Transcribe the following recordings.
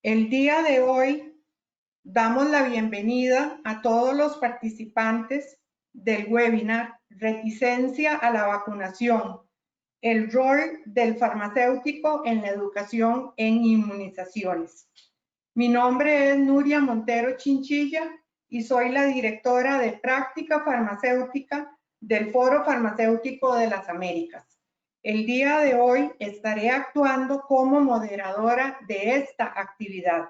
El día de hoy damos la bienvenida a todos los participantes del webinar Reticencia a la vacunación, el rol del farmacéutico en la educación en inmunizaciones. Mi nombre es Nuria Montero Chinchilla y soy la directora de práctica farmacéutica del Foro Farmacéutico de las Américas. El día de hoy estaré actuando como moderadora de esta actividad.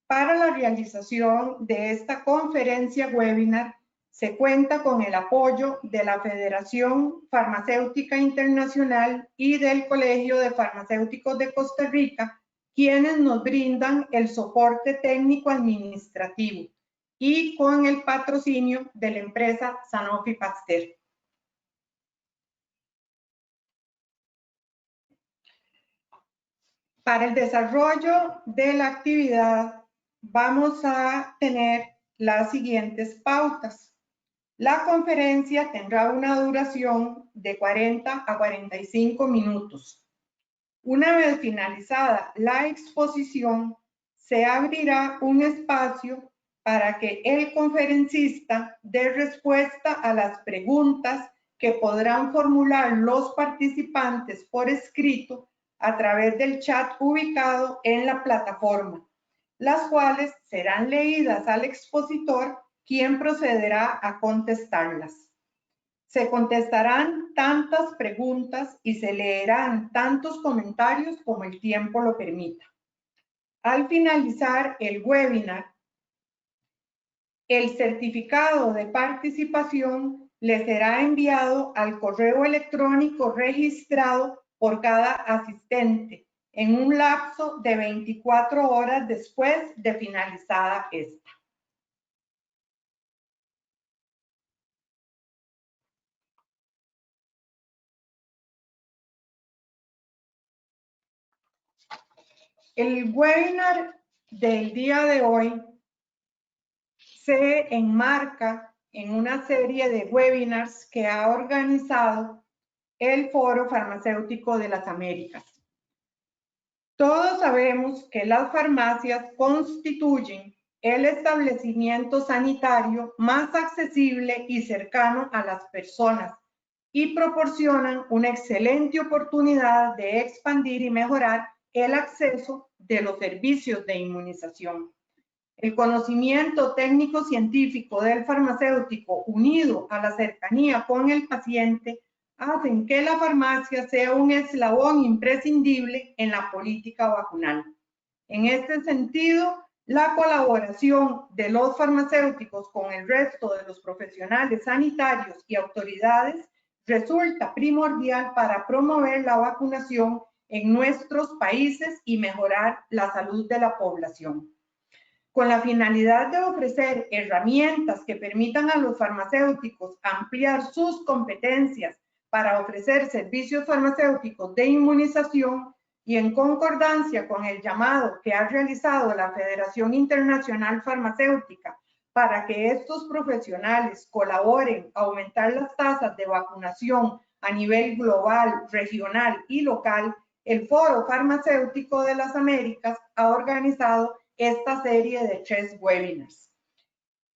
Para la realización de esta conferencia webinar se cuenta con el apoyo de la Federación Farmacéutica Internacional y del Colegio de Farmacéuticos de Costa Rica, quienes nos brindan el soporte técnico administrativo y con el patrocinio de la empresa Sanofi Pasteur. Para el desarrollo de la actividad vamos a tener las siguientes pautas. La conferencia tendrá una duración de 40 a 45 minutos. Una vez finalizada la exposición, se abrirá un espacio para que el conferencista dé respuesta a las preguntas que podrán formular los participantes por escrito a través del chat ubicado en la plataforma, las cuales serán leídas al expositor, quien procederá a contestarlas. Se contestarán tantas preguntas y se leerán tantos comentarios como el tiempo lo permita. Al finalizar el webinar, el certificado de participación le será enviado al correo electrónico registrado por cada asistente en un lapso de 24 horas después de finalizada esta. El webinar del día de hoy se enmarca en una serie de webinars que ha organizado el Foro Farmacéutico de las Américas. Todos sabemos que las farmacias constituyen el establecimiento sanitario más accesible y cercano a las personas y proporcionan una excelente oportunidad de expandir y mejorar el acceso de los servicios de inmunización. El conocimiento técnico-científico del farmacéutico unido a la cercanía con el paciente hacen que la farmacia sea un eslabón imprescindible en la política vacunal. En este sentido, la colaboración de los farmacéuticos con el resto de los profesionales sanitarios y autoridades resulta primordial para promover la vacunación en nuestros países y mejorar la salud de la población. Con la finalidad de ofrecer herramientas que permitan a los farmacéuticos ampliar sus competencias para ofrecer servicios farmacéuticos de inmunización y en concordancia con el llamado que ha realizado la Federación Internacional Farmacéutica para que estos profesionales colaboren a aumentar las tasas de vacunación a nivel global, regional y local, el Foro Farmacéutico de las Américas ha organizado esta serie de 3 webinars.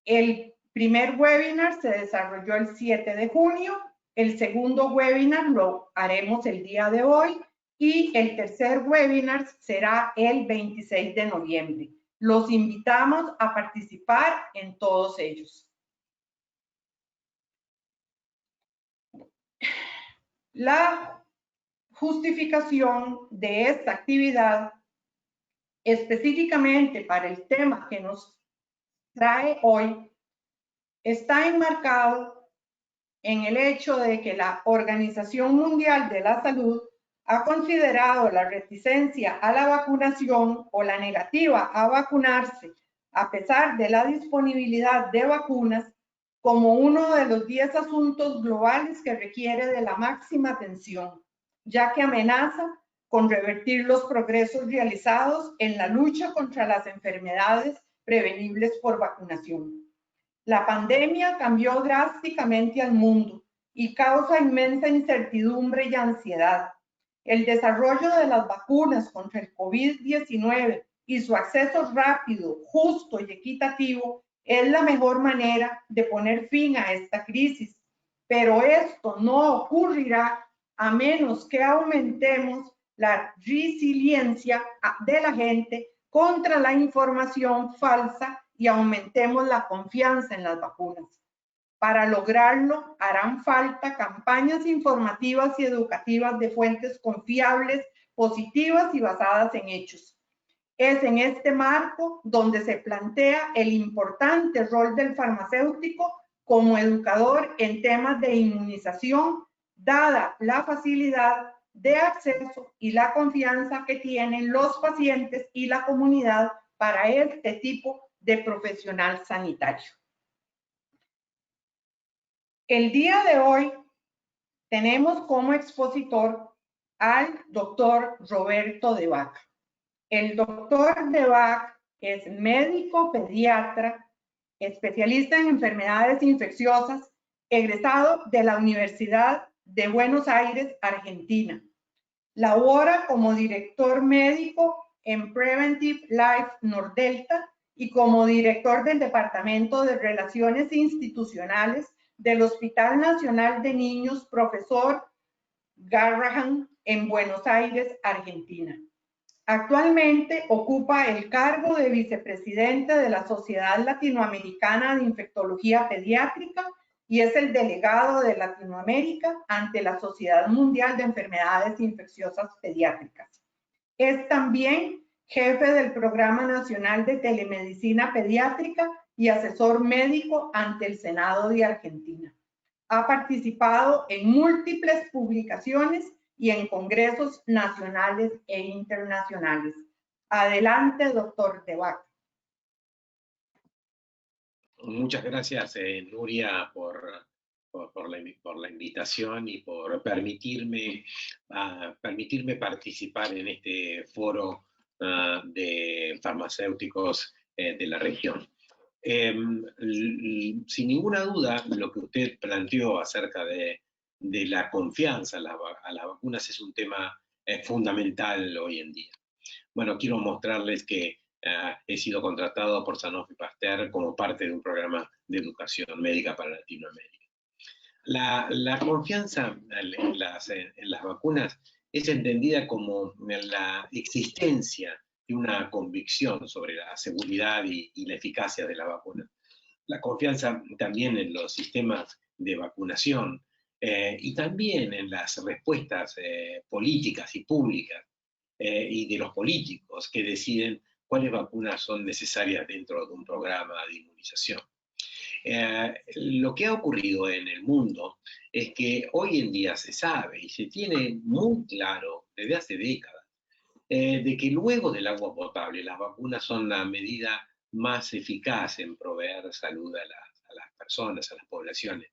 El primer webinar se desarrolló el 7 de junio, el segundo webinar lo haremos el día de hoy y el tercer webinar será el 26 de noviembre. Los invitamos a participar en todos ellos. La justificación de esta actividad específicamente para el tema que nos trae hoy está enmarcado en el hecho de que la Organización Mundial de la Salud ha considerado la reticencia a la vacunación o la negativa a vacunarse a pesar de la disponibilidad de vacunas como uno de los 10 asuntos globales que requiere de la máxima atención, ya que amenaza con revertir los progresos realizados en la lucha contra las enfermedades prevenibles por vacunación. La pandemia cambió drásticamente al mundo y causa inmensa incertidumbre y ansiedad. El desarrollo de las vacunas contra el COVID-19 y su acceso rápido, justo y equitativo es la mejor manera de poner fin a esta crisis. Pero esto no ocurrirá a menos que aumentemos la resiliencia de la gente contra la información falsa y aumentemos la confianza en las vacunas. Para lograrlo, harán falta campañas informativas y educativas de fuentes confiables, positivas y basadas en hechos. Es en este marco donde se plantea el importante rol del farmacéutico como educador en temas de inmunización, dada la facilidad de acceso y la confianza que tienen los pacientes y la comunidad para este tipo de profesional sanitario. El día de hoy tenemos como expositor al doctor Roberto de Vaca. El doctor de Vaca es médico pediatra, especialista en enfermedades infecciosas, egresado de la Universidad de Buenos Aires, Argentina. Labora como director médico en Preventive Life Nordelta y como director del Departamento de Relaciones Institucionales del Hospital Nacional de Niños Profesor Garrahan en Buenos Aires, Argentina. Actualmente ocupa el cargo de vicepresidente de la Sociedad Latinoamericana de Infectología Pediátrica y es el delegado de Latinoamérica ante la Sociedad Mundial de Enfermedades Infecciosas Pediátricas. Es también jefe del Programa Nacional de Telemedicina Pediátrica y asesor médico ante el Senado de Argentina. Ha participado en múltiples publicaciones y en congresos nacionales e internacionales. Adelante, doctor de Vaca. Muchas gracias, Nuria, por la invitación y por permitirme participar en este foro de farmacéuticos de la región. Sin ninguna duda, lo que usted planteó acerca de la confianza a las vacunas es un tema fundamental hoy en día. Bueno, quiero mostrarles que he sido contratado por Sanofi Pasteur como parte de un programa de educación médica para Latinoamérica. La confianza en las vacunas es entendida como la existencia de una convicción sobre la seguridad y la eficacia de la vacuna. La confianza también en los sistemas de vacunación y también en las respuestas políticas y públicas y de los políticos que deciden cuáles vacunas son necesarias dentro de un programa de inmunización. Lo que ha ocurrido en el mundo es que hoy en día se sabe y se tiene muy claro desde hace décadas de que luego del agua potable las vacunas son la medida más eficaz en proveer salud a las personas, a las poblaciones.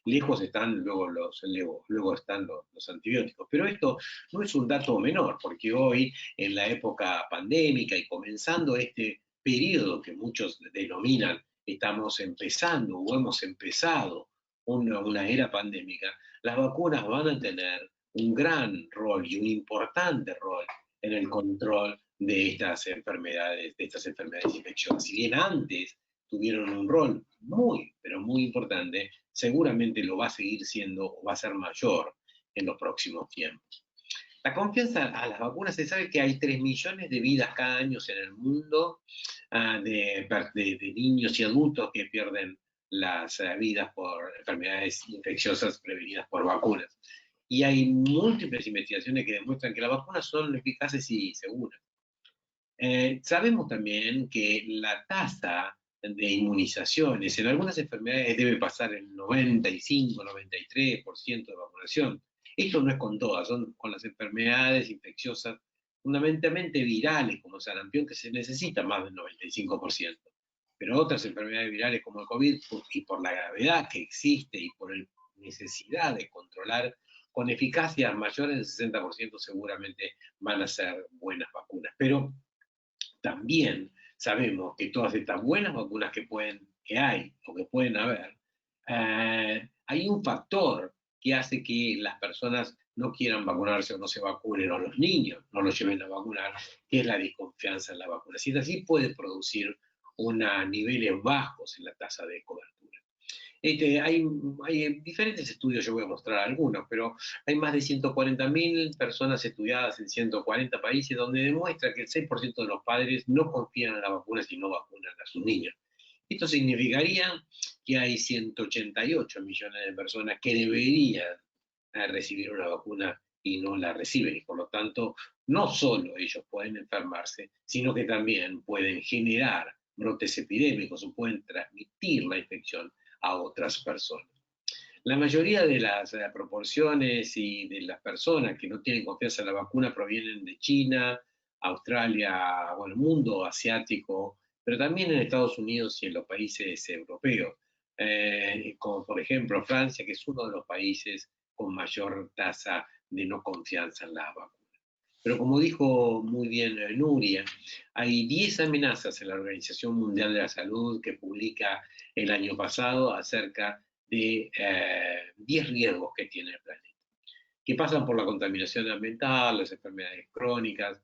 Lejos están luego están los antibióticos. Pero esto no es un dato menor, porque hoy, en la época pandémica y comenzando este periodo que muchos denominan estamos empezando o hemos empezado una era pandémica, las vacunas van a tener un gran rol y un importante rol en el control de estas enfermedades infecciosas. Si bien antes tuvieron un rol muy, pero muy importante, seguramente lo va a seguir siendo o va a ser mayor en los próximos tiempos. La confianza a las vacunas, se sabe que hay 3 millones de vidas cada año en el mundo de niños y adultos que pierden las vidas por enfermedades infecciosas prevenidas por vacunas. Y hay múltiples investigaciones que demuestran que las vacunas son eficaces y seguras. Sabemos también que la tasa de inmunizaciones en algunas enfermedades debe pasar el 95-93% de vacunación. Esto no es con todas, son con las enfermedades infecciosas fundamentalmente virales como sarampión, que se necesita más del 95%. Pero otras enfermedades virales como el COVID, y por la gravedad que existe y por la necesidad de controlar con eficacia mayor del 60%, seguramente van a ser buenas vacunas. Pero también sabemos que todas estas buenas vacunas que hay o que pueden haber, hay un factor que hace que las personas no quieran vacunarse o no se vacunen, o los niños no los lleven a vacunar, que es la desconfianza en la vacuna. Si es así, puede producir niveles bajos en la tasa de cobertura. Hay diferentes estudios, yo voy a mostrar algunos, pero hay más de 140.000 personas estudiadas en 140 países donde demuestra que el 6% de los padres no confían en las vacunas y no vacunan a sus niños. Esto significaría que hay 188 millones de personas que deberían recibir una vacuna y no la reciben, y por lo tanto no solo ellos pueden enfermarse, sino que también pueden generar brotes epidémicos o pueden transmitir la infección a otras personas. La mayoría de las proporciones y de las personas que no tienen confianza en la vacuna provienen de China, Australia, bueno, el mundo asiático, pero también en Estados Unidos y en los países europeos, como por ejemplo Francia, que es uno de los países con mayor tasa de no confianza en la vacuna. Pero como dijo muy bien Nuria, hay 10 amenazas en la Organización Mundial de la Salud que publica el año pasado acerca de 10 riesgos que tiene el planeta, que pasan por la contaminación ambiental, las enfermedades crónicas,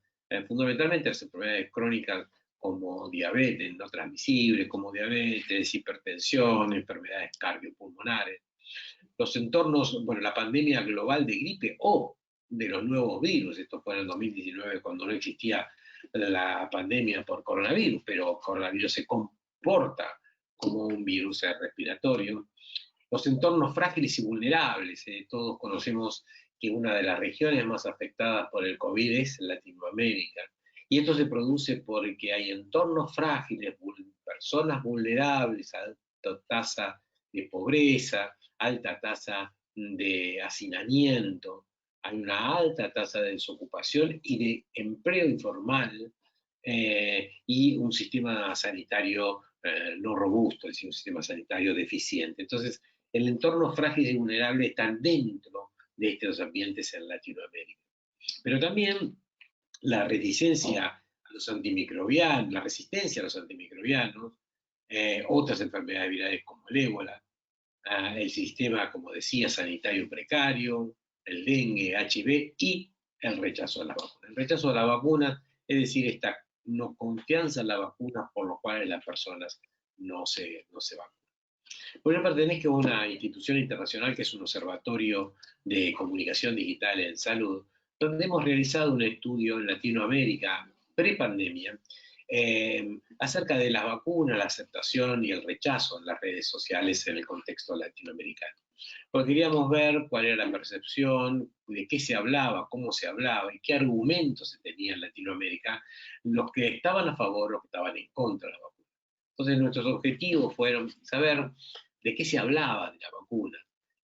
fundamentalmente las enfermedades crónicas como diabetes no transmisible, como diabetes, hipertensión, enfermedades cardiopulmonares, los entornos, bueno, la pandemia global de gripe o de los nuevos virus. Esto fue en el 2019 cuando no existía la pandemia por coronavirus, pero coronavirus se comporta como un virus respiratorio. Los entornos frágiles y vulnerables. Todos conocemos que una de las regiones más afectadas por el COVID es Latinoamérica. Y esto se produce porque hay entornos frágiles, personas vulnerables, alta tasa de pobreza, alta tasa de hacinamiento, hay una alta tasa de desocupación y de empleo informal, y un sistema sanitario no robusto, es decir, un sistema sanitario deficiente. Entonces, el entorno frágil y vulnerable están dentro de estos ambientes en Latinoamérica. Pero también la resistencia a los antimicrobianos, otras enfermedades virales como el ébola, el sistema, como decía, sanitario precario, el dengue, HIV y el rechazo a la vacuna. El rechazo a la vacuna, es decir, esta no confianza en la vacuna por lo cual las personas no se vacunan. Pues yo pertenezco a una institución internacional que es un observatorio de comunicación digital en salud, donde hemos realizado un estudio en Latinoamérica pre-pandemia acerca de las vacunas, la aceptación y el rechazo en las redes sociales en el contexto latinoamericano. Porque queríamos ver cuál era la percepción, de qué se hablaba, cómo se hablaba y qué argumentos se tenía en Latinoamérica, los que estaban a favor, los que estaban en contra de la vacuna. Entonces nuestros objetivos fueron saber de qué se hablaba de la vacuna,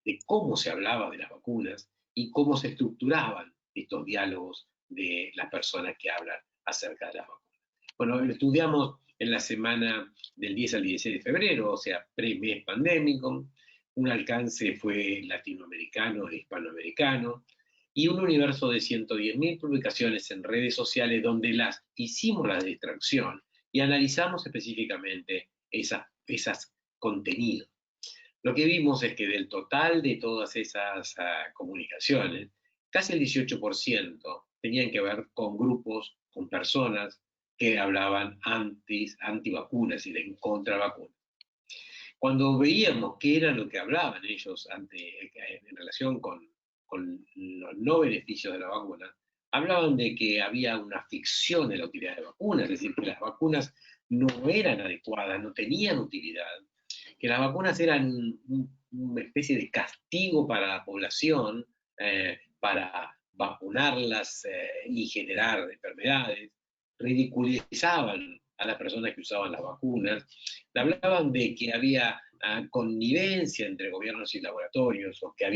de cómo se hablaba de las vacunas y cómo se estructuraban estos diálogos de las personas que hablan acerca de las vacunas. Bueno, lo estudiamos en la semana del 10 al 16 de febrero, o sea, pre-mes pandémico. Un alcance fue latinoamericano e hispanoamericano, y un universo de 110.000 publicaciones en redes sociales donde hicimos la distracción y analizamos específicamente esas contenidos. Lo que vimos es que del total de todas esas comunicaciones, casi el 18% tenían que ver con grupos, con personas que hablaban antivacunas y en contra vacunas. Cuando veíamos qué era lo que hablaban ellos en relación con los no beneficios de la vacuna, hablaban de que había una ficción de la utilidad de vacunas, es decir, que las vacunas no eran adecuadas, no tenían utilidad, que las vacunas eran una especie de castigo para la población, para vacunarlas y generar enfermedades, ridiculizaban a las personas que usaban las vacunas, hablaban de que había connivencia entre gobiernos y laboratorios, o que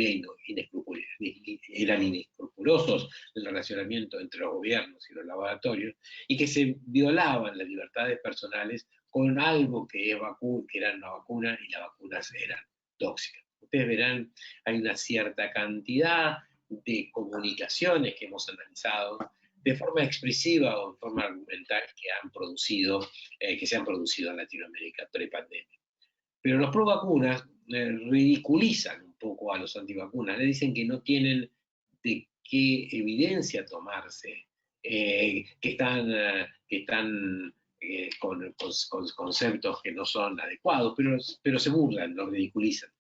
eran inescrupulosos el relacionamiento entre los gobiernos y los laboratorios, y que se violaban las libertades personales con algo que era una vacuna, y las vacunas eran tóxicas. Ustedes verán, hay una cierta cantidad de comunicaciones que hemos analizado de forma expresiva o de forma argumental que se han producido en Latinoamérica pre-pandemia. Pero los pro vacunas ridiculizan un poco a los antivacunas, le dicen que no tienen de qué evidencia tomarse, que están con conceptos que no son adecuados, pero se burlan, los ridiculizan.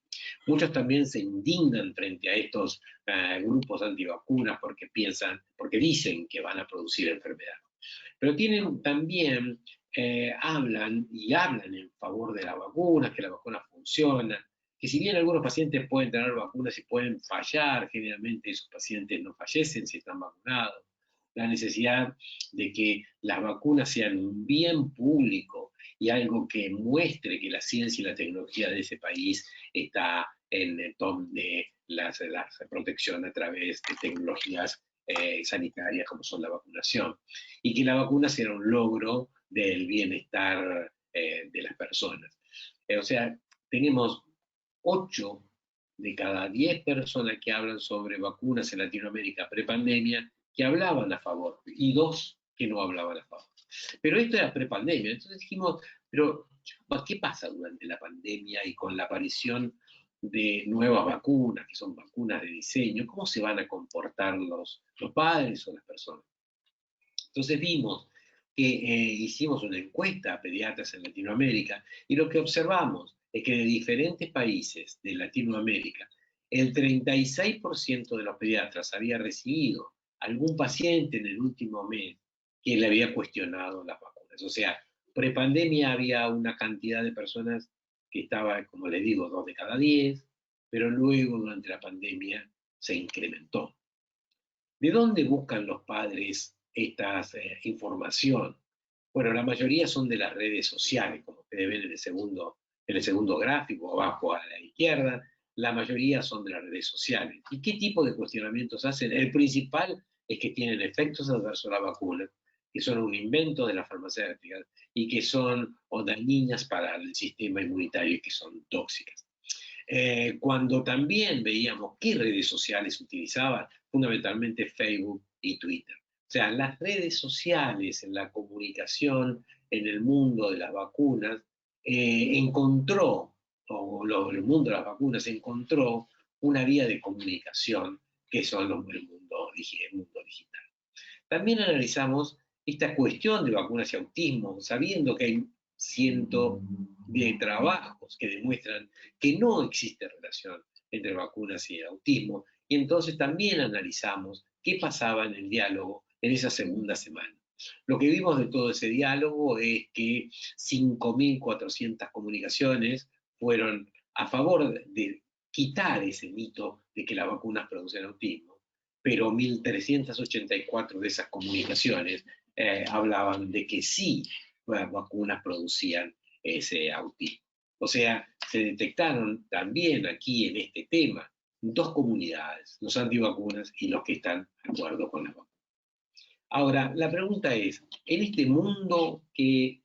Muchos también se indignan frente a estos grupos antivacunas porque dicen que van a producir enfermedad. Pero tienen también, hablan en favor de las vacunas, que las vacunas funcionan, que si bien algunos pacientes pueden tener vacunas y pueden fallar, generalmente esos pacientes no fallecen si están vacunados. La necesidad de que las vacunas sean un bien público y algo que muestre que la ciencia y la tecnología de ese país está en el tom de la protección a través de tecnologías sanitarias como son la vacunación, y que la vacuna sea un logro del bienestar de las personas. O sea, tenemos 8 de cada 10 personas que hablan sobre vacunas en Latinoamérica prepandemia que hablaban a favor y 2 que no hablaban a favor. Pero esto era prepandemia, entonces dijimos, pero ¿qué pasa durante la pandemia y con la aparición de nuevas vacunas, que son vacunas de diseño? ¿Cómo se van a comportar los padres o las personas? Entonces vimos que hicimos una encuesta a pediatras en Latinoamérica y lo que observamos es que de diferentes países de Latinoamérica, el 36% de los pediatras había recibido algún paciente en el último mes que le había cuestionado las vacunas. O sea, prepandemia había una cantidad de personas que estaba, como les digo, 2 de cada 10, pero luego durante la pandemia se incrementó. ¿De dónde buscan los padres esta información? Bueno, la mayoría son de las redes sociales, como ustedes ven en el segundo gráfico, abajo a la izquierda, la mayoría son de las redes sociales. ¿Y qué tipo de cuestionamientos hacen? El principal es que tienen efectos adversos a la vacuna, que son un invento de las farmacéuticas y que son dañinas para el sistema inmunitario y que son tóxicas. Cuando también veíamos qué redes sociales utilizaban, fundamentalmente Facebook y Twitter. O sea, las redes sociales en la comunicación en el mundo de las vacunas el mundo de las vacunas encontró una vía de comunicación que son el mundo digital. También analizamos esta cuestión de vacunas y autismo, sabiendo que hay cientos de trabajos que demuestran que no existe relación entre vacunas y autismo, y entonces también analizamos qué pasaba en el diálogo en esa segunda semana. Lo que vimos de todo ese diálogo es que 5.400 comunicaciones fueron a favor de quitar ese mito de que las vacunas producen autismo, pero 1.384 de esas comunicaciones hablaban de que sí, las vacunas producían ese autismo. O sea, se detectaron también aquí en este tema 2 comunidades, los antivacunas y los que están de acuerdo con las vacunas. Ahora, la pregunta es, en este mundo que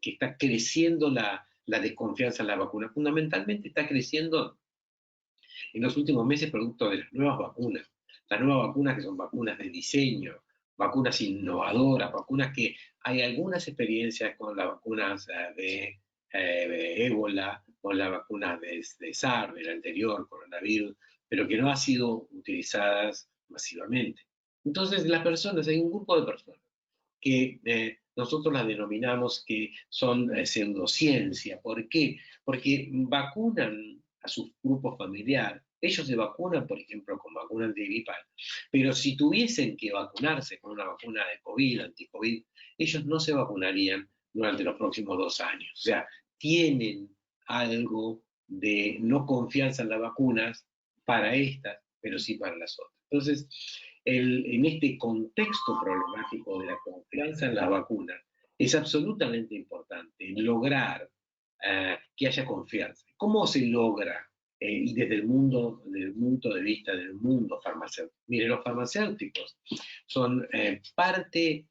está creciendo la desconfianza en la vacuna, fundamentalmente está creciendo en los últimos meses producto de las nuevas vacunas. Las nuevas vacunas que son vacunas de diseño, vacunas innovadoras, vacunas que hay algunas experiencias con las vacunas de ébola, con las vacunas de SARS, del anterior coronavirus, pero que no han sido utilizadas masivamente. Entonces, hay un grupo de personas que nosotros las denominamos que son pseudociencia. ¿Por qué? Porque vacunan a sus grupos familiares. Ellos se vacunan, por ejemplo, con vacuna antigripal, pero si tuviesen que vacunarse con una vacuna de COVID, anti-COVID, ellos no se vacunarían durante los próximos 2 años. O sea, tienen algo de no confianza en las vacunas para estas, pero sí para las otras. Entonces, en este contexto problemático de la confianza en las vacunas, es absolutamente importante lograr que haya confianza. ¿Cómo se logra? Y desde el punto de vista del mundo farmacéutico. Mire, los farmacéuticos son parte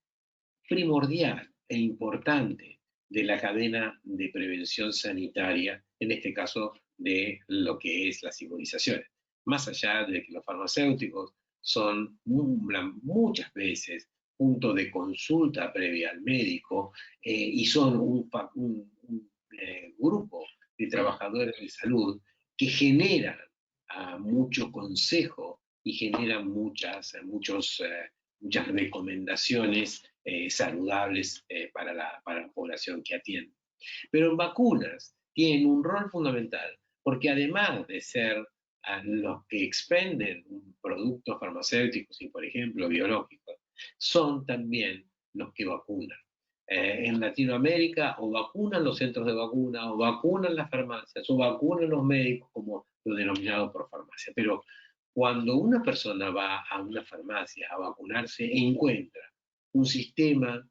primordial e importante de la cadena de prevención sanitaria, en este caso de lo que es las inmunizaciones. Más allá de que los farmacéuticos son muchas veces punto de consulta previa al médico y son un grupo de trabajadores de salud que generan mucho consejo y genera muchas recomendaciones saludables para la población que atiende. Pero en vacunas tienen un rol fundamental, porque además de ser los que expenden productos farmacéuticos y, por ejemplo, biológicos, son también los que vacunan. En Latinoamérica o vacunan los centros de vacuna, o vacunan las farmacias, o vacunan los médicos, como lo denominado por farmacia. Pero cuando una persona va a una farmacia a vacunarse, encuentra un sistema,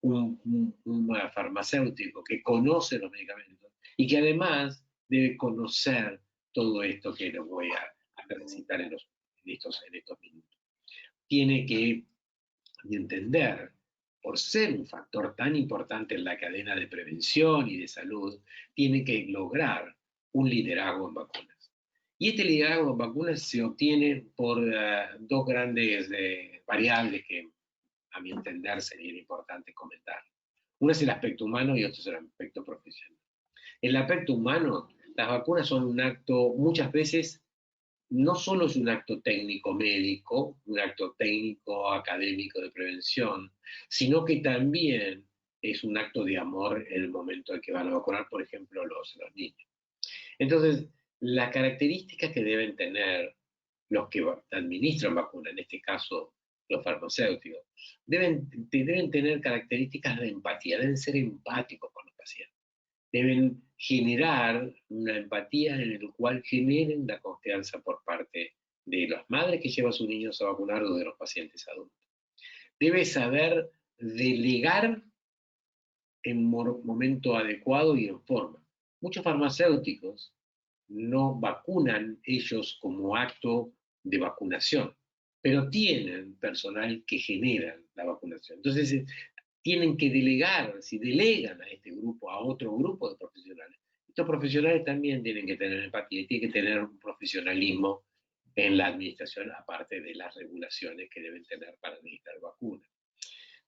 un farmacéutico que conoce los medicamentos y que además debe conocer todo esto que les voy a recitar en estos minutos. Tiene que entender, por ser un factor tan importante en la cadena de prevención y de salud, tiene que lograr un liderazgo en vacunas. Y este liderazgo en vacunas se obtiene por dos grandes variables que, a mi entender, sería importante comentar. Uno es el aspecto humano y otro es el aspecto profesional. En el aspecto humano, las vacunas son un acto, muchas veces, no solo es un acto técnico médico, un acto técnico académico de prevención, sino que también es un acto de amor en el momento en que van a vacunar, por ejemplo, los niños. Entonces, las características que deben tener los que administran vacunas, en este caso los farmacéuticos, deben tener características de empatía, deben ser empáticos con los pacientes, deben generar una empatía en el cual generen la confianza por parte de las madres que llevan a sus niños a vacunar o de los pacientes adultos. Debe saber delegar en momento adecuado y en forma. Muchos farmacéuticos no vacunan ellos como acto de vacunación, pero tienen personal que genera la vacunación. Entonces, tienen que delegar, si delegan a este grupo, a otro grupo de profesionales. Estos profesionales también tienen que tener empatía y tienen que tener un profesionalismo en la administración, aparte de las regulaciones que deben tener para administrar vacunas.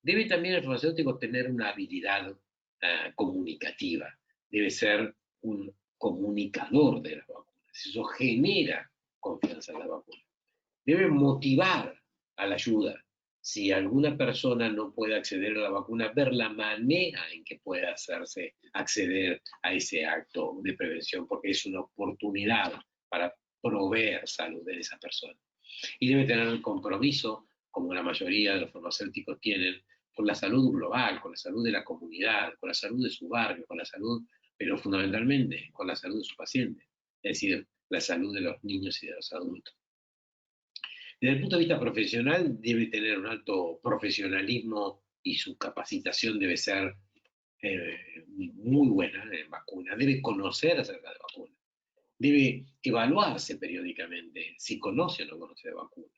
Debe también el farmacéutico tener una habilidad comunicativa, debe ser un comunicador de las vacunas, eso genera confianza en las vacunas. Debe motivar a la ayuda. Si alguna persona no puede acceder a la vacuna, ver la manera en que pueda hacerse acceder a ese acto de prevención, porque es una oportunidad para proveer salud de esa persona. Y debe tener un compromiso, como la mayoría de los farmacéuticos tienen, con la salud global, con la salud de la comunidad, con la salud de su barrio, con la salud, pero fundamentalmente con la salud de sus pacientes, es decir, la salud de los niños y de los adultos. Desde el punto de vista profesional, debe tener un alto profesionalismo y su capacitación debe ser muy buena en vacuna. Debe conocer acerca de vacunas. Debe evaluarse periódicamente si conoce o no conoce de vacunas.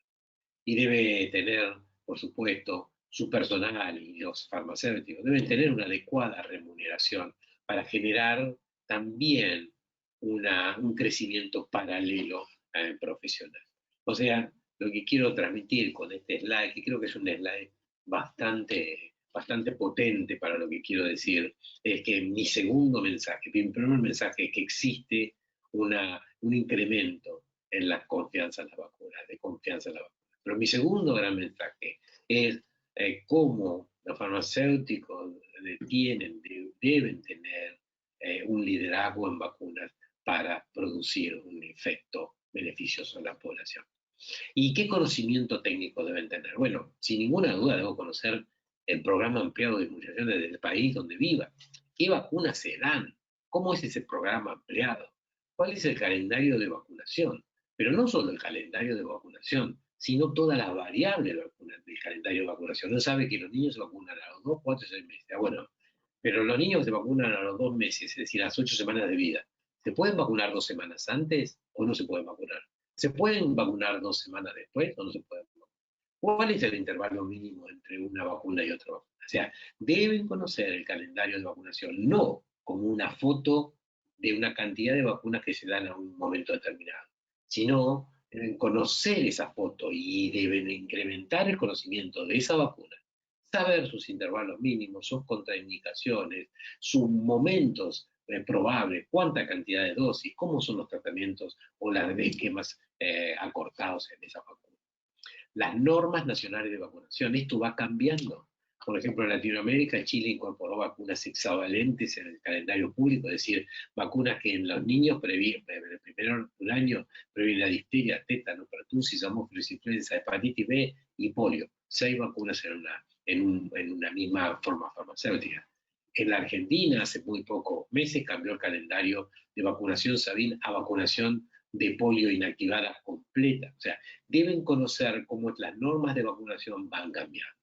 Y debe tener, por supuesto, su personal y los farmacéuticos deben tener una adecuada remuneración para generar también un crecimiento paralelo profesional. O sea, lo que quiero transmitir con este slide, que creo que es un slide bastante potente para lo que quiero decir, es que mi segundo mensaje, mi primer mensaje es que existe un incremento en la confianza en las vacunas, de confianza en la vacuna. Pero mi segundo gran mensaje es cómo los farmacéuticos deben tener un liderazgo en vacunas para producir un efecto beneficioso en la población. ¿Y qué conocimiento técnico deben tener? Bueno, sin ninguna duda debo conocer el programa ampliado de inmunización del país donde viva. ¿Qué vacunas se dan? ¿Cómo es ese programa ampliado? ¿Cuál es el calendario de vacunación? Pero no solo el calendario de vacunación, sino todas las variables del calendario de vacunación. No sabe que los niños se vacunan a los 2, 4 y 6 meses. Bueno, pero los niños se vacunan a los 2 meses, es decir, a las 8 semanas de vida. ¿Se pueden vacunar 2 semanas antes o no se pueden vacunar? ¿Se pueden vacunar 2 semanas después o no se pueden vacunar? ¿Cuál es el intervalo mínimo entre una vacuna y otra vacuna? O sea, deben conocer el calendario de vacunación, no como una foto de una cantidad de vacunas que se dan a un momento determinado, sino deben conocer esa foto y deben incrementar el conocimiento de esa vacuna, saber sus intervalos mínimos, sus contraindicaciones, sus momentos probable, cuánta cantidad de dosis, cómo son los tratamientos o los esquemas acortados en esa vacuna. Las normas nacionales de vacunación, esto va cambiando. Por ejemplo, en Latinoamérica, Chile incorporó vacunas hexavalentes en el calendario público, es decir, vacunas que en los niños en el primer año previenen la difteria, tétano, pertussis, hemófilos, influenza, hepatitis B y polio. 6 vacunas en una misma forma farmacéutica. En la Argentina, hace muy pocos meses, cambió el calendario de vacunación Sabin a vacunación de polio inactivada completa. O sea, deben conocer cómo las normas de vacunación van cambiando.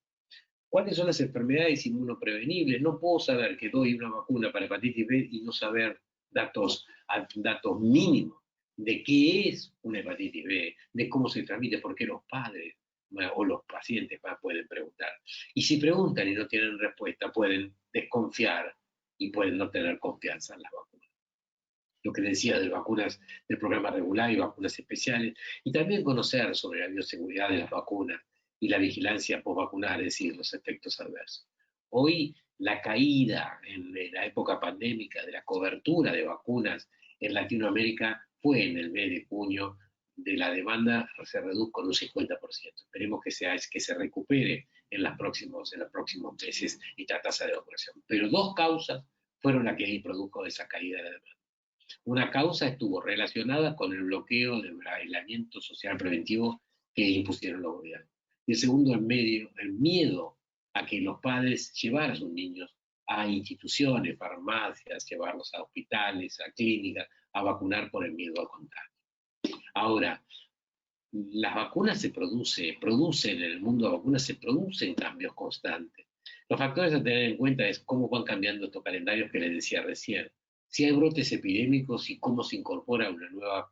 ¿Cuáles son las enfermedades inmunoprevenibles? No puedo saber que doy una vacuna para hepatitis B y no saber datos mínimos de qué es una hepatitis B, de cómo se transmite, por qué los padres o los pacientes pueden preguntar. Y si preguntan y no tienen respuesta, pueden desconfiar y pueden no tener confianza en las vacunas. Lo que decía de vacunas del programa regular y vacunas especiales, y también conocer sobre la bioseguridad de las vacunas y la vigilancia posvacunar, es decir, los efectos adversos. Hoy la caída en la época pandémica de la cobertura de vacunas en Latinoamérica fue en el mes de junio, de la demanda se redujo con un 50%. Esperemos que se recupere en los próximos meses esta tasa de vacunación. Pero 2 causas fueron las que produjo esa caída de la demanda. Una causa estuvo relacionada con el bloqueo del aislamiento social preventivo que impusieron los gobiernos. Y el segundo, el miedo a que los padres llevaran a sus niños a instituciones, farmacias, llevarlos a hospitales, a clínicas, a vacunar por el miedo al contagio. Ahora, las vacunas producen en el mundo de vacunas se producen cambios constantes. Los factores a tener en cuenta es cómo van cambiando estos calendarios que les decía recién. Si hay brotes epidémicos y cómo se incorpora una nueva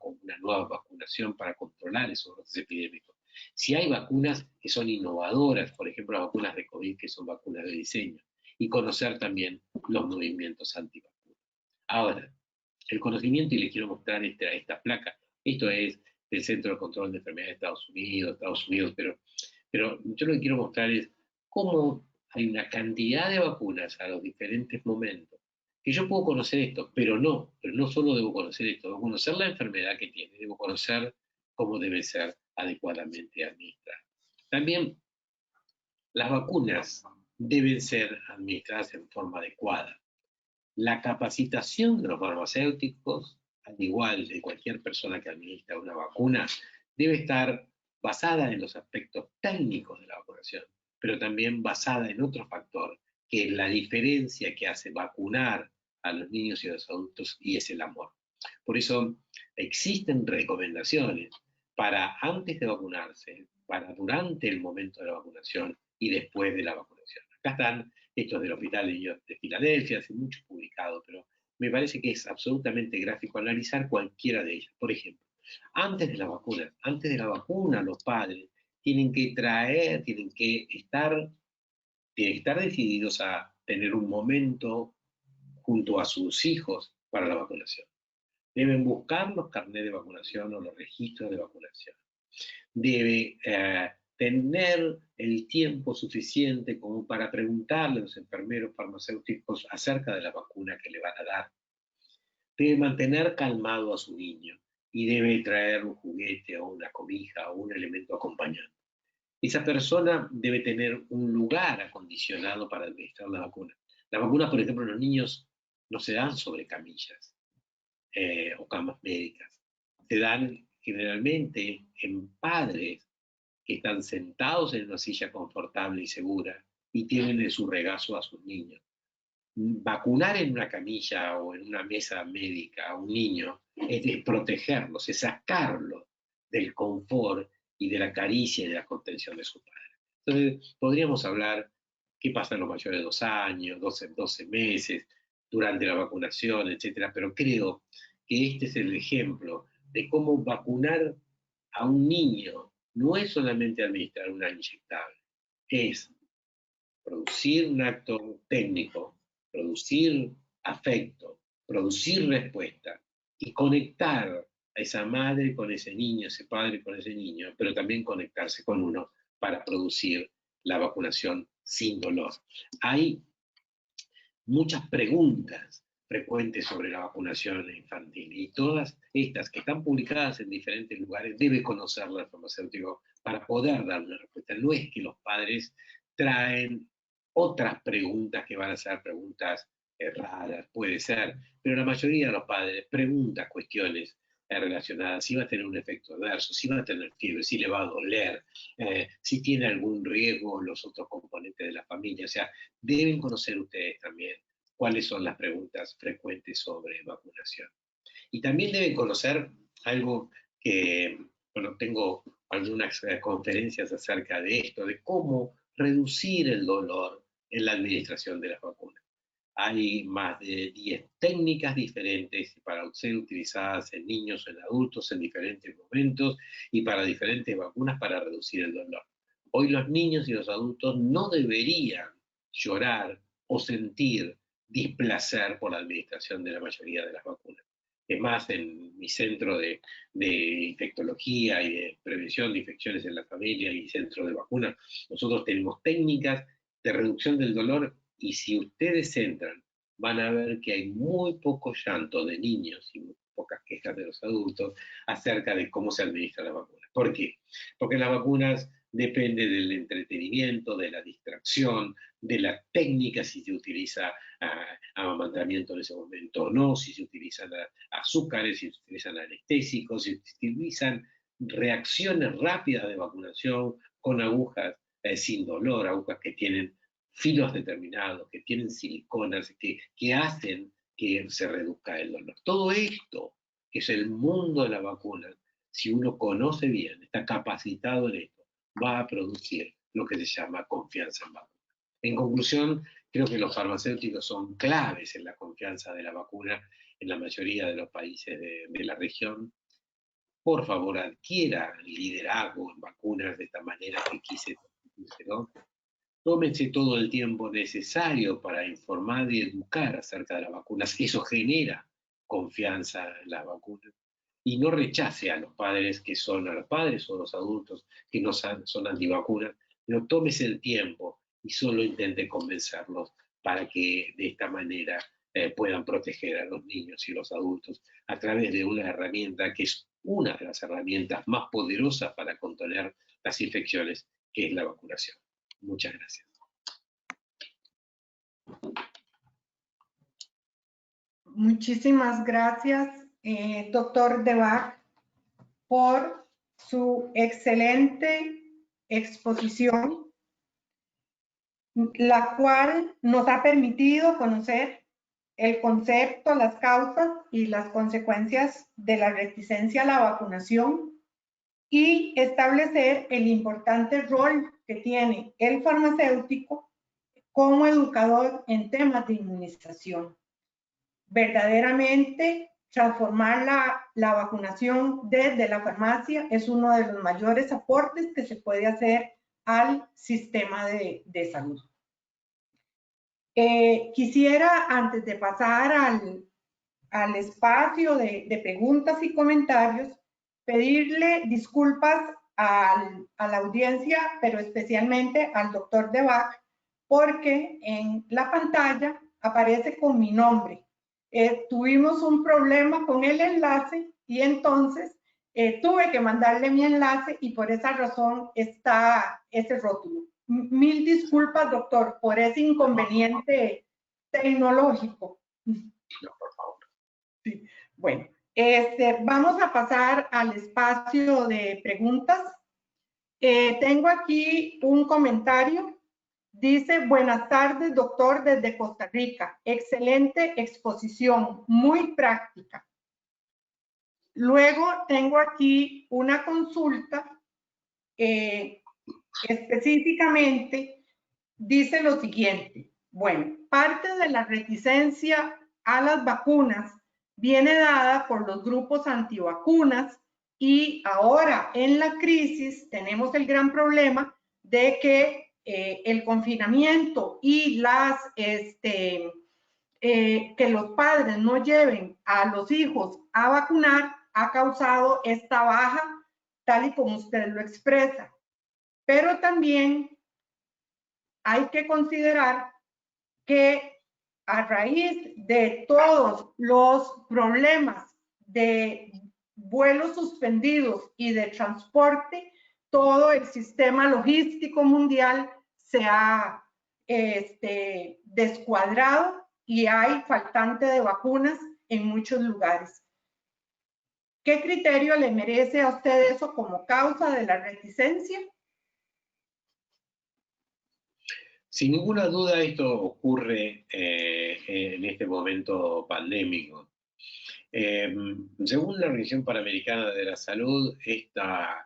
vacunación para controlar esos brotes epidémicos. Si hay vacunas que son innovadoras, por ejemplo, las vacunas de COVID, que son vacunas de diseño, y conocer también los movimientos antivacunas. Ahora, el conocimiento, y les quiero mostrar esta placa, esto es del Centro de Control de Enfermedades de Estados Unidos, pero yo lo que quiero mostrar es cómo hay una cantidad de vacunas a los diferentes momentos, que yo puedo conocer esto, pero no solo debo conocer esto, debo conocer la enfermedad que tiene, debo conocer cómo debe ser adecuadamente administrada. También las vacunas deben ser administradas en forma adecuada. La capacitación de los farmacéuticos, al igual de cualquier persona que administra una vacuna, debe estar basada en los aspectos técnicos de la vacunación, pero también basada en otro factor, que es la diferencia que hace vacunar a los niños y a los adultos, y es el amor. Por eso existen recomendaciones para antes de vacunarse, para durante el momento de la vacunación y después de la vacunación. Acá están estos del Hospital de Niños de Filadelfia, hace mucho publicado, pero me parece que es absolutamente gráfico analizar cualquiera de ellas. Por ejemplo, antes de la vacuna los padres tienen que estar decididos a tener un momento junto a sus hijos para la vacunación. Deben buscar los carnets de vacunación o los registros de vacunación. Debe tener el tiempo suficiente como para preguntarle a los enfermeros farmacéuticos acerca de la vacuna que le van a dar. Debe mantener calmado a su niño y debe traer un juguete o una cobija o un elemento acompañante. Esa persona debe tener un lugar acondicionado para administrar la vacuna. Las vacunas, por ejemplo, en los niños no se dan sobre camillas o camas médicas. Se dan generalmente en padres que están sentados en una silla confortable y segura y tienen en su regazo a sus niños. Vacunar en una camilla o en una mesa médica a un niño es protegerlos, es sacarlo del confort y de la caricia y de la contención de su padre. Entonces, podríamos hablar qué pasa en los mayores de 2 años, 12 meses, durante la vacunación, etcétera, pero creo que este es el ejemplo de cómo vacunar a un niño no es solamente administrar una inyectable, es producir un acto técnico, producir afecto, producir respuesta y conectar a esa madre con ese niño, ese padre con ese niño, pero también conectarse con uno para producir la vacunación sin dolor. Hay muchas preguntas frecuentes sobre la vacunación infantil. Y todas estas que están publicadas en diferentes lugares debe conocerlas el farmacéutico para poder dar una respuesta. No es que los padres traen otras preguntas que van a ser preguntas erradas, puede ser, pero la mayoría de los padres preguntan cuestiones relacionadas, si va a tener un efecto adverso, si va a tener fiebre, si le va a doler, si tiene algún riesgo los otros componentes de la familia. O sea, deben conocer ustedes también cuáles son las preguntas frecuentes sobre vacunación. Y también deben conocer algo que, bueno, tengo algunas conferencias acerca de esto, de cómo reducir el dolor en la administración de las vacunas. Hay más de 10 técnicas diferentes para ser utilizadas en niños o en adultos en diferentes momentos y para diferentes vacunas para reducir el dolor. Hoy los niños y los adultos no deberían llorar o sentir displacer por la administración de la mayoría de las vacunas. Es más, en mi centro de infectología y de prevención de infecciones en la familia y centro de vacunas, nosotros tenemos técnicas de reducción del dolor y si ustedes entran, van a ver que hay muy poco llanto de niños y muy pocas quejas de los adultos acerca de cómo se administra la vacuna. ¿Por qué? Porque las vacunas depende del entretenimiento, de la distracción, de la técnica, si se utiliza amamantamiento en ese momento o no, si se utilizan azúcares, si se utilizan anestésicos, si se utilizan reacciones rápidas de vacunación con agujas sin dolor, agujas que tienen filos determinados, que tienen siliconas, que hacen que se reduzca el dolor. Todo esto, que es el mundo de la vacuna, si uno conoce bien, está capacitado en esto, va a producir lo que se llama confianza en vacuna. En conclusión, creo que los farmacéuticos son claves en la confianza de la vacuna en la mayoría de los países de la región. Por favor, adquiera liderazgo en vacunas de esta manera que quise, ¿no? Tómense todo el tiempo necesario para informar y educar acerca de las vacunas. Eso genera confianza en las vacunas. Y no rechace a los padres que son, a los padres o los adultos que no son antivacunas, pero tómese el tiempo y solo intente convencerlos para que de esta manera puedan proteger a los niños y los adultos a través de una herramienta que es una de las herramientas más poderosas para contener las infecciones, que es la vacunación. Muchas gracias. Muchísimas gracias, doctor Debac, por su excelente exposición, la cual nos ha permitido conocer el concepto, las causas y las consecuencias de la reticencia a la vacunación y establecer el importante rol que tiene el farmacéutico como educador en temas de inmunización. Verdaderamente, transformar la vacunación desde la farmacia es uno de los mayores aportes que se puede hacer al sistema de salud. Quisiera, antes de pasar al espacio de preguntas y comentarios, pedirle disculpas a la audiencia, pero especialmente al doctor Debac, porque en la pantalla aparece con mi nombre. Tuvimos un problema con el enlace y entonces tuve que mandarle mi enlace y por esa razón está ese rótulo. Mil disculpas, doctor, por ese inconveniente tecnológico. No, por favor. Sí. Bueno, vamos a pasar al espacio de preguntas. Tengo aquí un comentario. Dice, buenas tardes, doctor, desde Costa Rica. Excelente exposición, muy práctica. Luego tengo aquí una consulta. Específicamente, dice lo siguiente. Bueno, parte de la reticencia a las vacunas viene dada por los grupos antivacunas y ahora en la crisis tenemos el gran problema de que el confinamiento y que los padres no lleven a los hijos a vacunar ha causado esta baja, tal y como usted lo expresa. Pero también hay que considerar que a raíz de todos los problemas de vuelos suspendidos y de transporte, todo el sistema logístico mundial se ha descuadrado y hay faltante de vacunas en muchos lugares. ¿Qué criterio le merece a usted eso como causa de la reticencia? Sin ninguna duda esto ocurre en este momento pandémico. Según la Organización Panamericana de la Salud, esta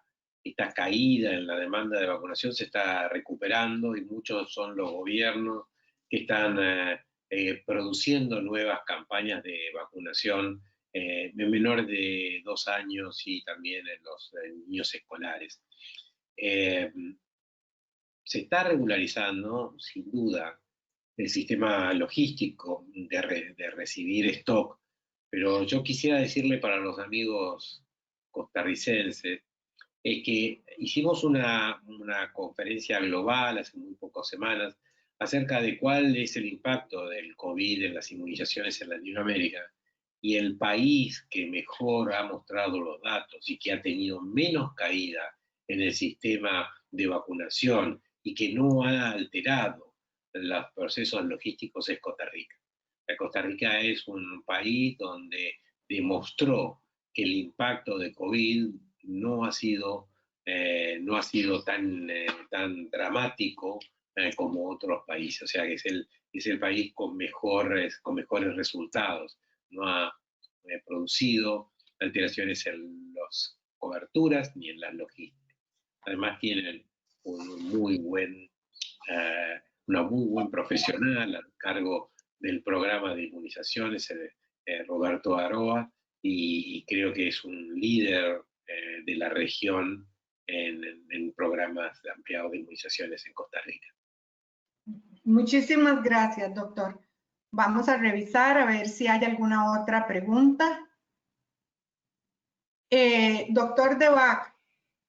caída en la demanda de vacunación se está recuperando y muchos son los gobiernos que están produciendo nuevas campañas de vacunación en menores de 2 años y también en los niños escolares. Se está regularizando, sin duda, el sistema logístico de recibir stock, pero yo quisiera decirle para los amigos costarricenses que hicimos una conferencia global hace muy pocas semanas acerca de cuál es el impacto del COVID en las inmunizaciones en Latinoamérica, y el país que mejor ha mostrado los datos y que ha tenido menos caída en el sistema de vacunación y que no ha alterado los procesos logísticos es Costa Rica. Costa Rica es un país donde demostró que el impacto de COVID no ha sido tan dramático como otros países. O sea, que es el país con mejores resultados. No ha producido alteraciones en las coberturas ni en las logísticas. Además tienen una muy buen profesional al cargo del programa de inmunizaciones, Roberto Aroa, y creo que es un líder de la región en programas ampliados de inmunizaciones en Costa Rica. Muchísimas gracias, doctor. Vamos a revisar a ver si hay alguna otra pregunta. Doctor Debac,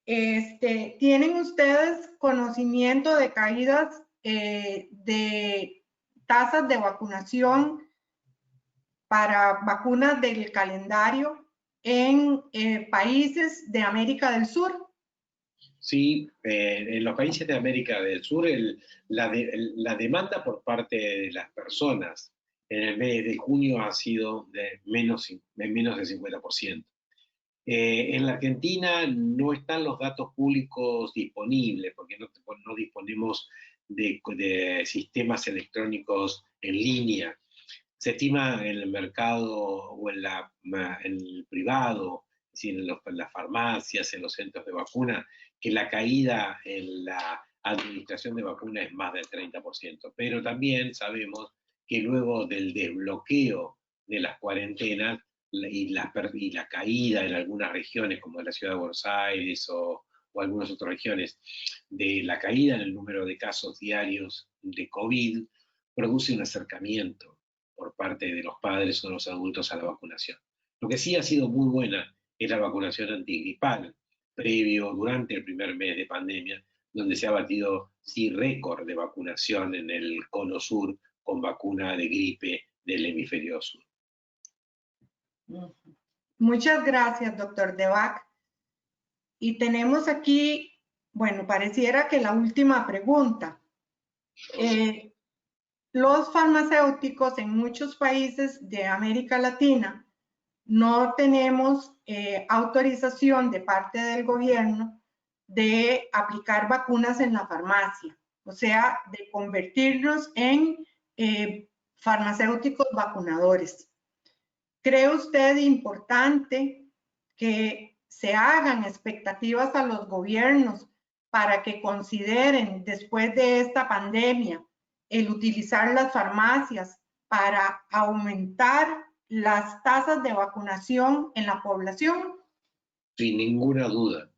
¿tienen ustedes conocimiento de caídas de tasas de vacunación para vacunas del calendario en países de América del Sur? Sí, en los países de América del Sur la demanda por parte de las personas en el mes de junio ha sido de menos del 50%. En la Argentina no están los datos públicos disponibles porque no disponemos de sistemas electrónicos en línea. Se estima en el mercado o en el privado, es decir, en las farmacias, en los centros de vacuna, que la caída en la administración de vacunas es más del 30%. Pero también sabemos que luego del desbloqueo de las cuarentenas y la caída en algunas regiones, como en la ciudad de Buenos Aires o algunas otras regiones, de la caída en el número de casos diarios de COVID, produce un acercamiento por parte de los padres o los adultos a la vacunación. Lo que sí ha sido muy buena es la vacunación antigripal, durante el primer mes de pandemia, donde se ha batido sí récord de vacunación en el cono sur con vacuna de gripe del hemisferio sur. Muchas gracias, doctor Debac. Y tenemos aquí, bueno, pareciera que la última pregunta. Los farmacéuticos en muchos países de América Latina no tenemos autorización de parte del gobierno de aplicar vacunas en la farmacia, o sea, de convertirnos en farmacéuticos vacunadores. ¿Cree usted importante que se hagan expectativas a los gobiernos para que consideren después de esta pandemia el utilizar las farmacias para aumentar las tasas de vacunación en la población? Sin ninguna duda.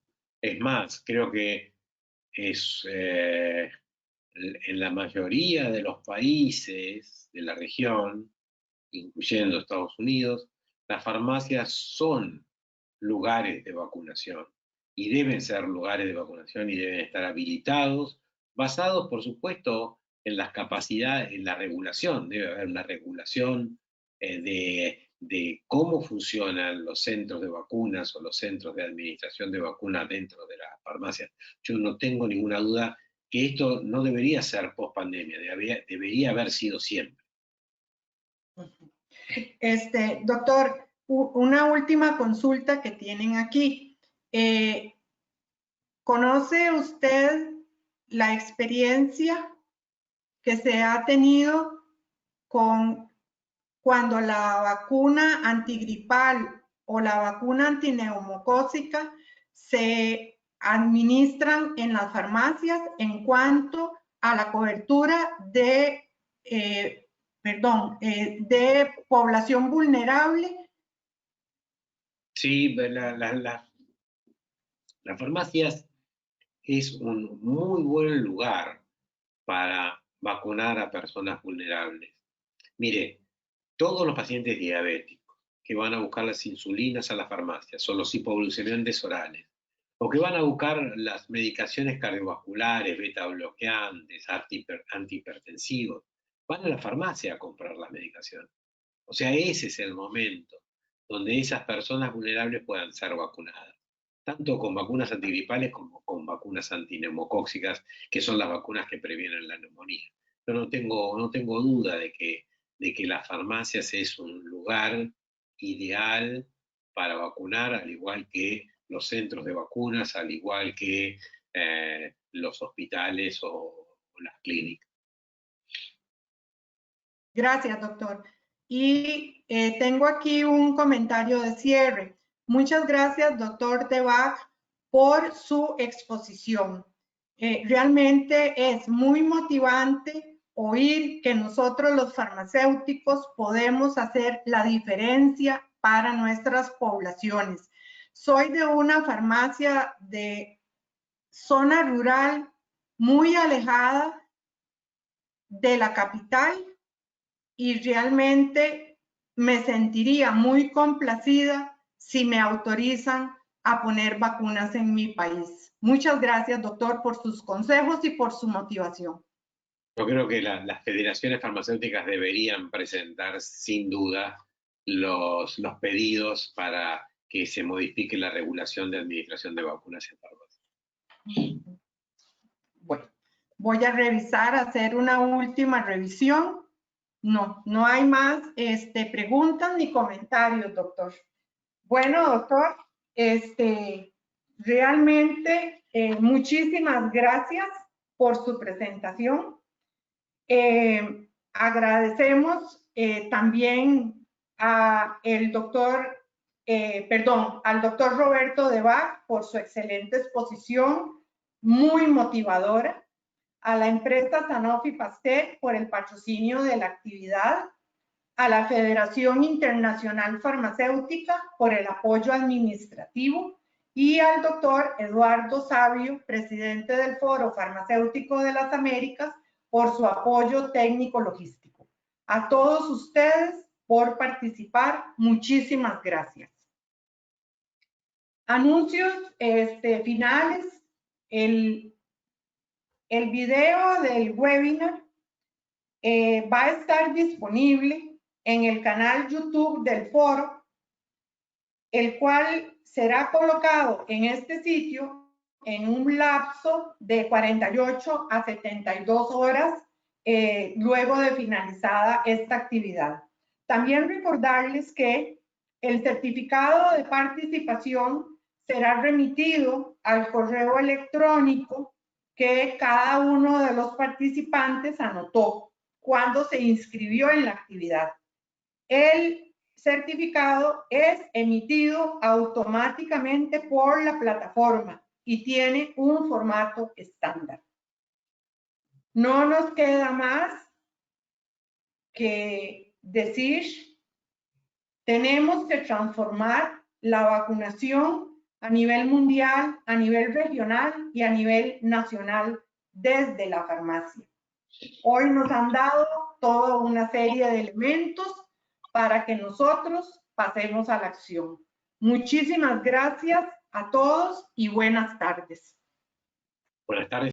Es más, creo que en la mayoría de los países de la región, incluyendo Estados Unidos, las farmacias son lugares de vacunación y deben ser lugares de vacunación y deben estar habilitados, basados, por supuesto, en las capacidades, en la regulación. Debe haber una regulación de cómo funcionan los centros de vacunas o los centros de administración de vacunas dentro de las farmacias. Yo no tengo ninguna duda que esto no debería ser post pandemia, debería haber sido siempre. Doctor, una última consulta que tienen aquí. ¿Conoce usted la experiencia que se ha tenido con cuando la vacuna antigripal o la vacuna antineumocócica se administran en las farmacias en cuanto a la cobertura de población vulnerable? Sí, las farmacias es un muy buen lugar para vacunar a personas vulnerables. Mire, todos los pacientes diabéticos que van a buscar las insulinas a las farmacias o los hipoglucemiantes orales, o que van a buscar las medicaciones cardiovasculares, beta bloqueantes, antihipertensivos, van a la farmacia a comprar la medicación. O sea, ese es el momento donde esas personas vulnerables puedan ser vacunadas, tanto con vacunas antigripales como con vacunas antineumocóxicas, que son las vacunas que previenen la neumonía. Yo no tengo duda de que las farmacias es un lugar ideal para vacunar, al igual que los centros de vacunas, al igual que los hospitales o las clínicas. Gracias, doctor. Y tengo aquí un comentario de cierre. Muchas gracias, doctor Debac, por su exposición. Realmente es muy motivante oír que nosotros los farmacéuticos podemos hacer la diferencia para nuestras poblaciones. Soy de una farmacia de zona rural muy alejada de la capital y realmente me sentiría muy complacida si me autorizan a poner vacunas en mi país. Muchas gracias, doctor, por sus consejos y por su motivación. Yo creo que las federaciones farmacéuticas deberían presentar sin duda los pedidos para que se modifique la regulación de administración de vacunas en farmacia. Bueno, voy a revisar, hacer una última revisión. No hay más preguntas ni comentarios, doctor. Bueno, doctor, realmente muchísimas gracias por su presentación. Agradecemos también al doctor Roberto Debac por su excelente exposición, muy motivadora, a la empresa Sanofi Pasteur por el patrocinio de la actividad, a la Federación Internacional Farmacéutica por el apoyo administrativo y al doctor Eduardo Savio, presidente del Foro Farmacéutico de las Américas, por su apoyo técnico logístico. A todos ustedes por participar, muchísimas gracias. Anuncios finales. El video del webinar va a estar disponible en el canal YouTube del foro, el cual será colocado en este sitio en un lapso de 48 a 72 horas luego de finalizada esta actividad. También recordarles que el certificado de participación será remitido al correo electrónico que cada uno de los participantes anotó cuando se inscribió en la actividad. El certificado es emitido automáticamente por la plataforma y tiene un formato estándar. No nos queda más que decir, tenemos que transformar la vacunación a nivel mundial, a nivel regional y a nivel nacional desde la farmacia. Hoy nos han dado toda una serie de elementos para que nosotros pasemos a la acción. Muchísimas gracias a todos y buenas tardes. Buenas tardes.